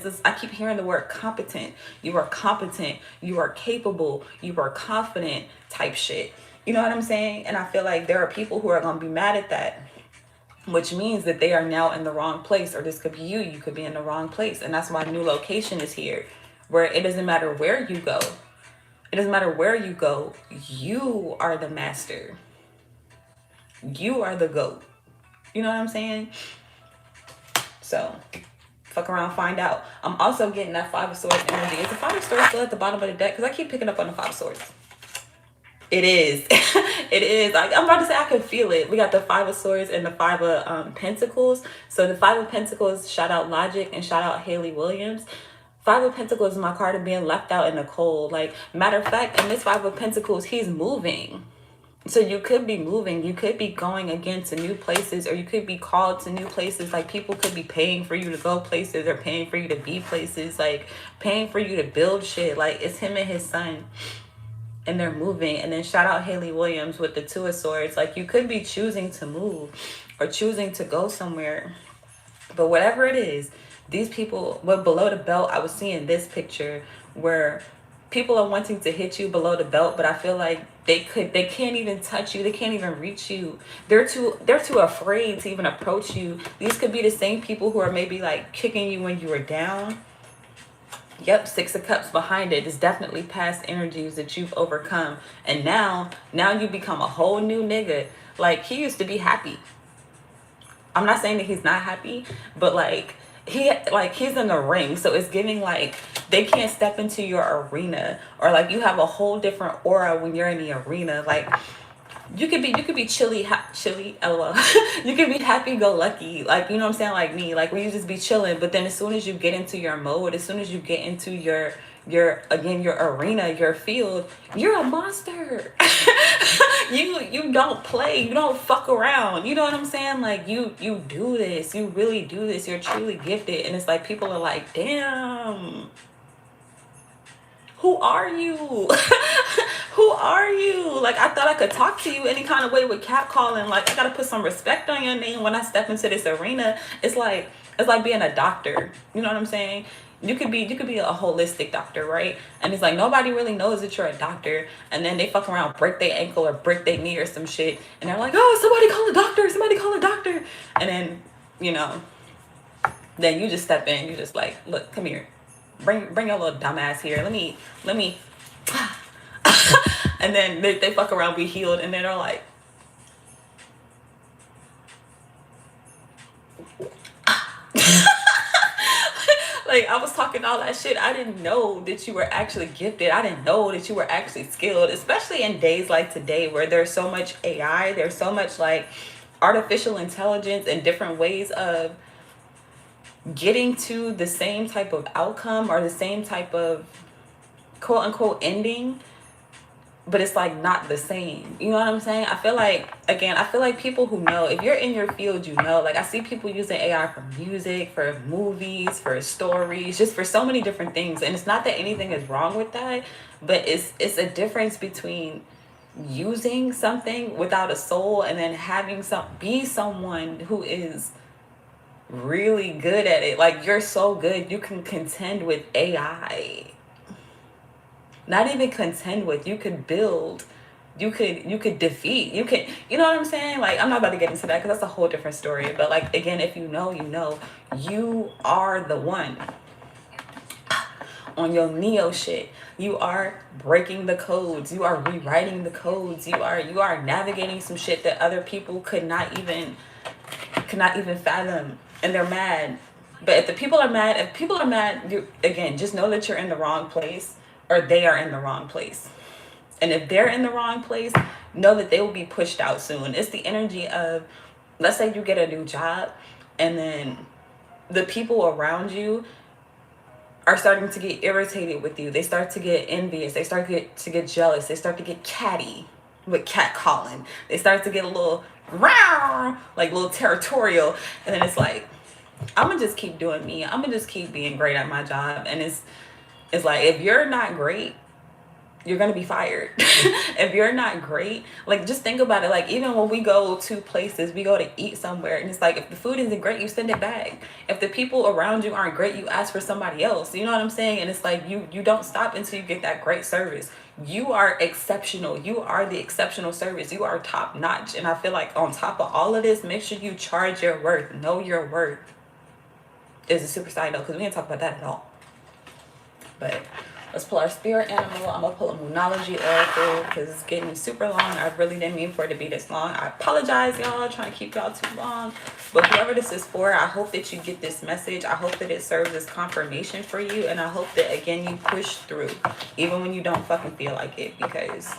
is, I keep hearing the word competent. You are competent, you are capable, you are confident type shit, you know what I'm saying? And I feel like there are people who are going to be mad at that, which means that they are now in the wrong place. Or this could be you could be in the wrong place. And that's why new location is here, where it doesn't matter where you go. It doesn't matter where you go, you are the master, you are the GOAT, you know what I'm saying? So, fuck around, find out. I'm also getting that Five of Swords energy. Is the Five of Swords still at the bottom of the deck? Because I keep picking up on the Five of Swords. It is. It is. I'm about to say I can feel it. We got the Five of Swords and the Five of Pentacles. So the Five of Pentacles, shout out Logic and shout out Haley Williams. Five of Pentacles is my card of being left out in the cold. Like, matter of fact, in this Five of Pentacles, he's moving. So you could be moving, you could be going again to new places, or you could be called to new places. Like, people could be paying for you to go places, or paying for you to be places, like paying for you to build shit. Like, it's him and his son, and they're moving. And then shout out Haley Williams with the Two of Swords. Like, you could be choosing to move or choosing to go somewhere. But whatever it is, these people, well, below the belt, I was seeing this picture where people are wanting to hit you below the belt, but I feel like they can't even touch you, they can't even reach you. They're too afraid to even approach you. These could be the same people who are maybe like kicking you when you were down. Yep, Six of Cups behind it is definitely past energies that you've overcome. And now you become a whole new nigga. Like, he used to be happy. I'm not saying that he's not happy, but like, he's in the ring, so it's giving like they can't step into your arena, or like you have a whole different aura when you're in the arena. Like, you could be chilly, lol. You could be happy go lucky, like, you know what I'm saying, like me, like, when you just be chilling. But then as soon as you get into your mode, as soon as you get into your arena, your field, you're a monster. You don't play, you don't fuck around, you know what I'm saying? Like, you do this, you really do this, you're truly gifted. And it's like, people are like, damn, who are you? Who are you? Like, I thought I could talk to you any kind of way with cat calling. Like, I gotta put some respect on your name when I step into this arena. It's like being a doctor, you know what I'm saying? You could be a holistic doctor, right? And it's like, nobody really knows that you're a doctor, and then they fuck around, break their ankle or break their knee or some shit, and they're like, oh, somebody call a doctor, somebody call a doctor. And then, you know, then you just step in, you just like, look, come here, bring your little dumbass here, let me and then they fuck around, be healed, and then they're like, like, I was talking all that shit. I didn't know that you were actually gifted. I didn't know that you were actually skilled, especially in days like today where there's so much AI, there's so much like artificial intelligence and different ways of getting to the same type of outcome or the same type of quote unquote ending, but it's like not the same, you know what I'm saying? I feel like people who know, if you're in your field, you know, like, I see people using AI for music, for movies, for stories, just for so many different things. And it's not that anything is wrong with that, but it's a difference between using something without a soul and then having be someone who is really good at it. Like, you're so good, you can contend with AI. Not even contend with, you could build, you could defeat, you know what I'm saying? Like, I'm not about to get into that because that's a whole different story. But like, again, if you know, you know, you are the one. on your Neo shit. You are breaking the codes. You are rewriting the codes. You are navigating some shit that other people could not even fathom, and they're mad. But if people are mad, you, again, just know that you're in the wrong place, or they are in the wrong place. And if they're in the wrong place, know that they will be pushed out soon. It's the energy of, let's say you get a new job, and then the people around you are starting to get irritated with you. They start to get envious. They start to get jealous. They start to get catty with cat calling. They start to get a little rawr, like a little territorial. And then it's like, I'm gonna just keep doing me. I'm gonna just keep being great at my job. And it's like, if you're not great, you're gonna be fired. If you're not great, like, just think about it. Like, even when we go to places, we go to eat somewhere, and it's like, if the food isn't great, you send it back. If the people around you aren't great, you ask for somebody else. You know what I'm saying? And it's like, you don't stop until you get that great service. You are exceptional. You are the exceptional service. You are top notch. And I feel like on top of all of this, make sure you charge your worth. Know your worth. Is a super side note, because we didn't talk about that at all. But let's pull our spirit animal. I'm gonna pull a Moonology oracle because it's getting super long. I really didn't mean for it to be this long. I apologize, y'all, trying to keep y'all too long. But whoever this is for, I hope that you get this message. I hope that it serves as confirmation for you. And I hope that, again, you push through, even when you don't fucking feel like it. Because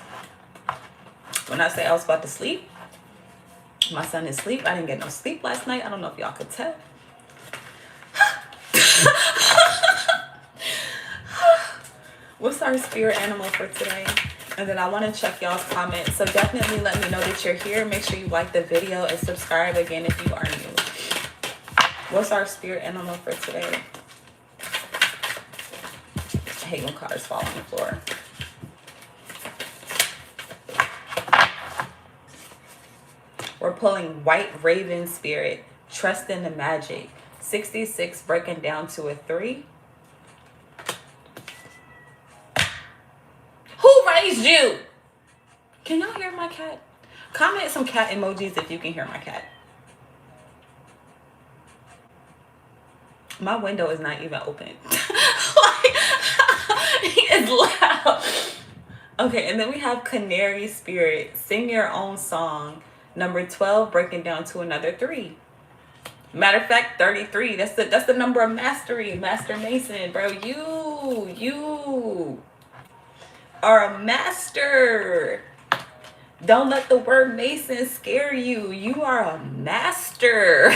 when I say I was about to sleep, my son is asleep. I didn't get no sleep last night. I don't know if y'all could tell. What's our spirit animal for today? And then I want to check y'all's comments. So definitely let me know that you're here. Make sure you like the video and subscribe again if you are new. What's our spirit animal for today? I hate when cards fall on the floor. We're pulling White Raven Spirit. Trust in the magic. 66 breaking down to a 3. Who raised you? Can y'all hear my cat? Comment some cat emojis if you can hear my cat. My window is not even open. Like, it's loud. Okay, and then we have Canary Spirit. Sing your own song. Number 12 breaking down to another 3. Matter of fact, 33. That's the number of mastery. Master Mason, bro. You are a master. Don't let the word Mason scare you. You are a master.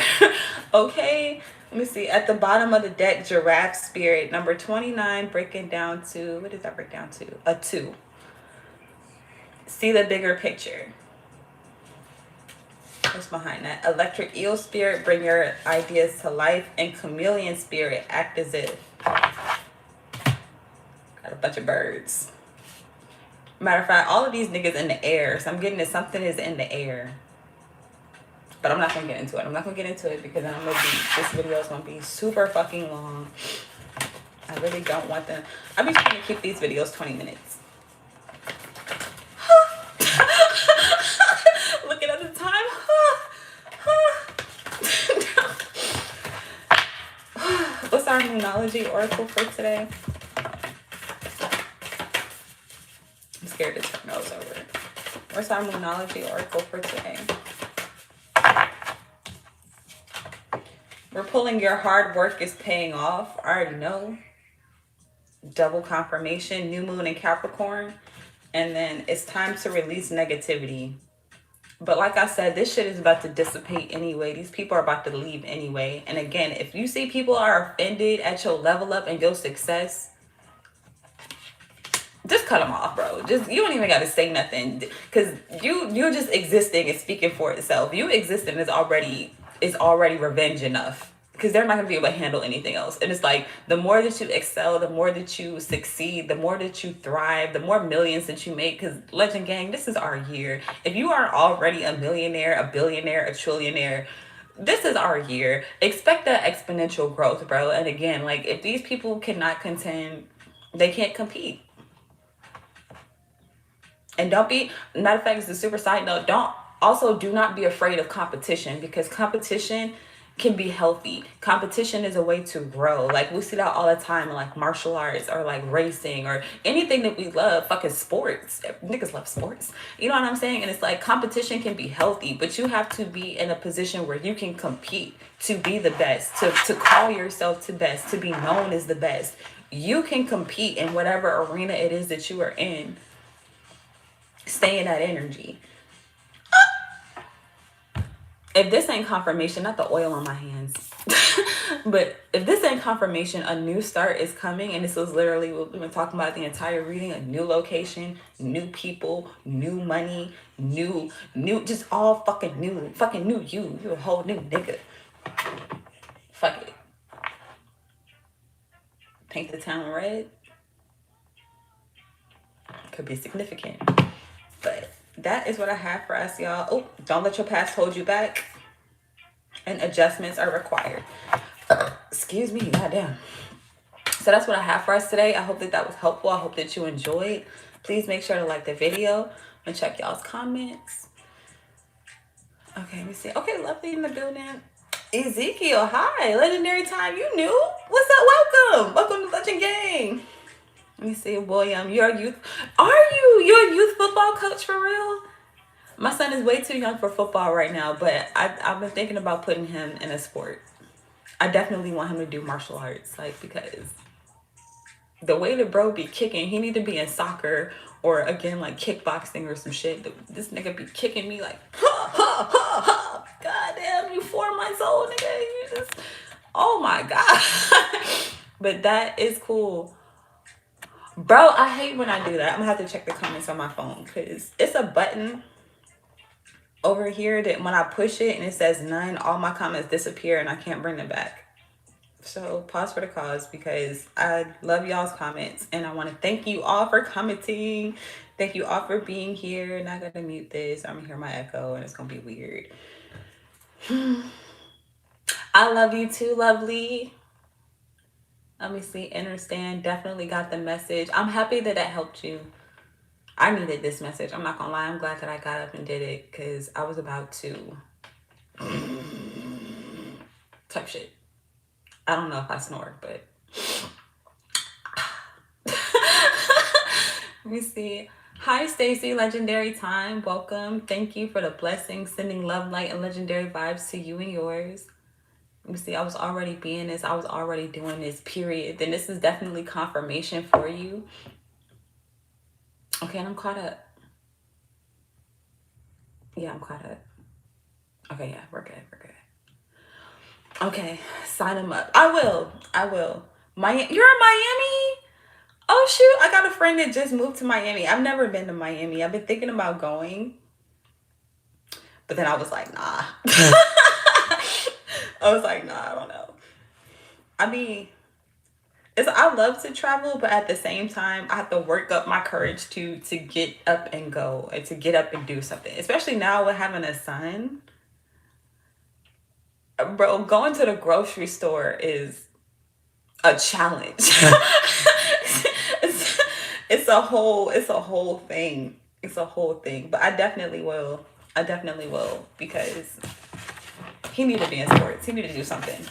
Okay? Let me see. At the bottom of the deck, Giraffe Spirit. Number 29 breaking down to, what does that break down to? A 2. See the bigger picture. What's behind that? Electric Eel Spirit, bring your ideas to life. And Chameleon Spirit, act as if. Got a bunch of birds. Matter of fact, all of these niggas in the air. So I'm getting that something is in the air. But I'm not going to get into it. I'm not going to get into it because this video is going to be super fucking long. I really don't want them. I've been trying to keep these videos 20 minutes. Looking at the time. What's our Moonology oracle for today? I'm scared to turn those over. What's our Moonology oracle for today? We're pulling your hard work is paying off. I already know. Double confirmation. New moon in Capricorn. And then it's time to release negativity. But like I said, this shit is about to dissipate anyway. These people are about to leave anyway. And again, if you see people are offended at your level up and your success, just cut them off, bro. You don't even got to say nothing. Because you just existing is speaking for itself. You existing is already revenge enough. Because they're not going to be able to handle anything else. And it's like, the more that you excel, the more that you succeed, the more that you thrive, the more millions that you make. Because Legend Gang, this is our year. If you are already a millionaire, a billionaire, a trillionaire, this is our year. Expect that exponential growth, bro. And again, like, if these people cannot contend, they can't compete. And don't be, matter of fact, it's a super side note, do not be afraid of competition. Because competition can be healthy. Competition is a way to grow. Like we see that all the time in like martial arts or like racing or anything that we love. Fucking sports. Niggas love sports. You know what I'm saying? And it's like competition can be healthy, but you have to be in a position where you can compete to be the best, to call yourself to best, to be known as the best. You can compete in whatever arena it is that you are in. Stay in that energy. If this ain't confirmation, not the oil on my hands, but if this ain't confirmation, a new start is coming. And this was literally what we've been talking about the entire reading: a new location, new people, new money, new, just all fucking new you. You a whole new nigga. Fuck it. Paint the town red. Could be significant. But that is what I have for us, y'all. Oh, don't let your past hold you back. And adjustments are required. Excuse me, goddamn. So that's what I have for us today. I hope that was helpful. I hope that you enjoyed. Please make sure to like the video and check y'all's comments. Okay, let me see. Okay, lovely in the building. Ezekiel, hi. Legendary time, you new? What's up? Welcome to Legend Gang. Let me see, William, you're a youth. You're a youth football coach for real? My son is way too young for football right now, but I've been thinking about putting him in a sport. I definitely want him to do martial arts, like, because the way the bro be kicking, he need to be in soccer or again like kickboxing or some shit. This nigga be kicking me like, ha ha ha ha. God damn, you 4 months old, nigga. You just, oh my god. But that is cool. Bro, I hate when I do that. I'm gonna have to check the comments on my phone because it's a button over here that when I push it and it says none, all my comments disappear and I can't bring them back. So pause for the cause because I love y'all's comments and I want to thank you all for commenting. Thank you all for being here. Not gonna mute this. I'm gonna hear my echo and it's gonna be weird. I love you too, lovely. Let me see. Understand. Definitely got the message. I'm happy that helped you. I needed this message. I'm not gonna lie. I'm glad that I got up and did it because I was about to type shit. I don't know if I snore, but let me see. Hi, Stacy. Legendary time. Welcome. Thank you for the blessing. Sending love, light, and legendary vibes to you and yours. Let me see. I was already being this. I was already doing this, period. Then this is definitely confirmation for you. Okay, and I'm caught up. Yeah, I'm caught up. Okay, yeah, we're good. Okay, sign them up. I will. You're in Miami? Oh, shoot. I got a friend that just moved to Miami. I've never been to Miami. I've been thinking about going. But then I was like, nah. I was like, nah, I don't know. I mean, I love to travel, but at the same time, I have to work up my courage to get up and go and to get up and do something. Especially now with having a son. Bro, going to the grocery store is a challenge. It's a whole thing. But I definitely will because he need to be in sports. He need to do something.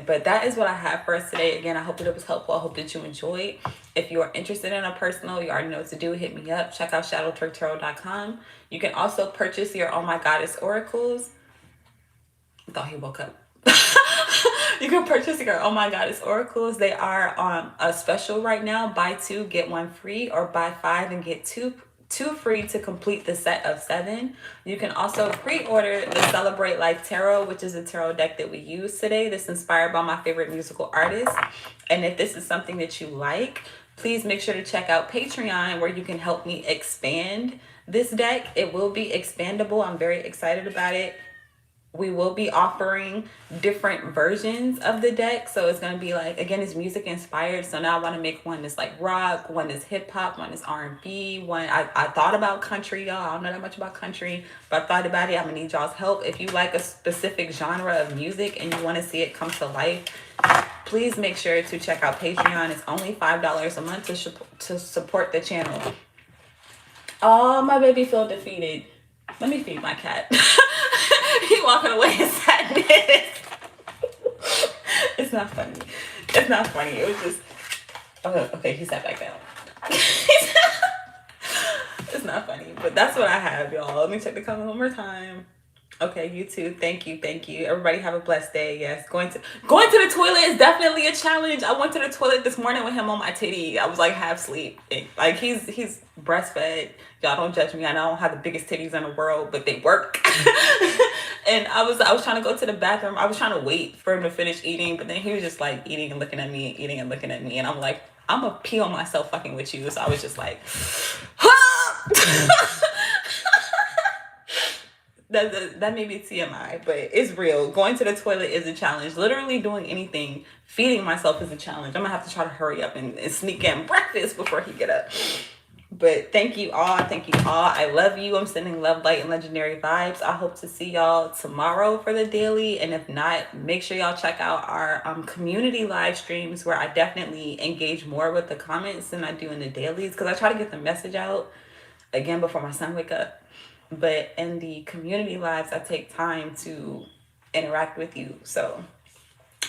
But that is what I have for us today. Again, I hope that it was helpful. I hope that you enjoyed. If you are interested in a personal, you already know what to do. Hit me up. Check out shadowtwerktarot.com. You can also purchase your Oh My Goddess oracles. I thought he woke up. You can purchase your Oh My Goddess oracles. They are on a special right now. Buy 2, get 1 free, or buy 5 and get 2 free to complete the set of 7. You can also pre-order the Celebrate Life Tarot, which is a tarot deck that we use today. This is inspired by my favorite musical artists. And if this is something that you like, please make sure to check out Patreon, where you can help me expand this deck. It will be expandable. I'm very excited about it. We will be offering different versions of the deck. So it's going to be like, again, it's music inspired. So now I want to make one that's like rock, one that's hip hop, one is R&B, one. I thought about country, y'all. I don't know that much about country, but I thought about it. I'm going to need y'all's help. If you like a specific genre of music and you want to see it come to life, please make sure to check out Patreon. It's only $5 a month to support the channel. Oh, my baby feel defeated. Let me feed my cat. He walking away in sadness. It's not funny. It's not funny. It was just, oh, okay, he sat back down. It's not funny, but that's what I have, y'all. Let me check the comment one more time. Okay, you too. Thank you, thank you. Everybody have a blessed day. Yes, going to the toilet is definitely a challenge. I went to the toilet this morning with him on my titty. I was like half asleep. Like he's breastfed. Y'all don't judge me. I know I don't have the biggest titties in the world, but they work. And I was trying to go to the bathroom. I was trying to wait for him to finish eating, but then he was just like eating and looking at me, eating and looking at me, and I'm like, I'm gonna pee on myself fucking with you. So I was just like, that may be TMI, but it's real. Going to the toilet is a challenge. Literally doing anything, feeding myself is a challenge. I'm gonna have to try to hurry up and sneak in breakfast before he get up. But thank you all. Thank you all. I love you. I'm sending love, light, and legendary vibes. I hope to see y'all tomorrow for the daily. And if not, make sure y'all check out our community live streams where I definitely engage more with the comments than I do in the dailies, because I try to get the message out again before my son wake up. But in the community lives, I take time to interact with you. So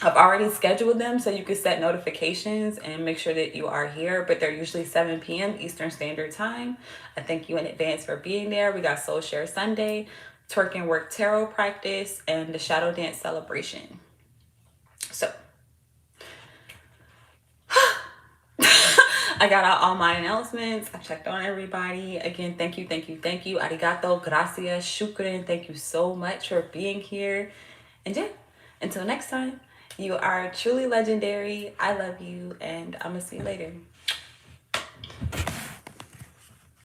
I've already scheduled them so you can set notifications and make sure that you are here, but they're usually 7 p.m. Eastern Standard Time. I thank you in advance for being there. We got Soul Share Sunday, Twerk and Work Tarot Practice, and the Shadow Dance Celebration. So I got out all my announcements. I checked on everybody. Again, thank you, thank you, thank you. Arigato, gracias, shukran. Thank you so much for being here. And yeah, until next time. You are truly legendary. I love you, and I'm gonna see you later.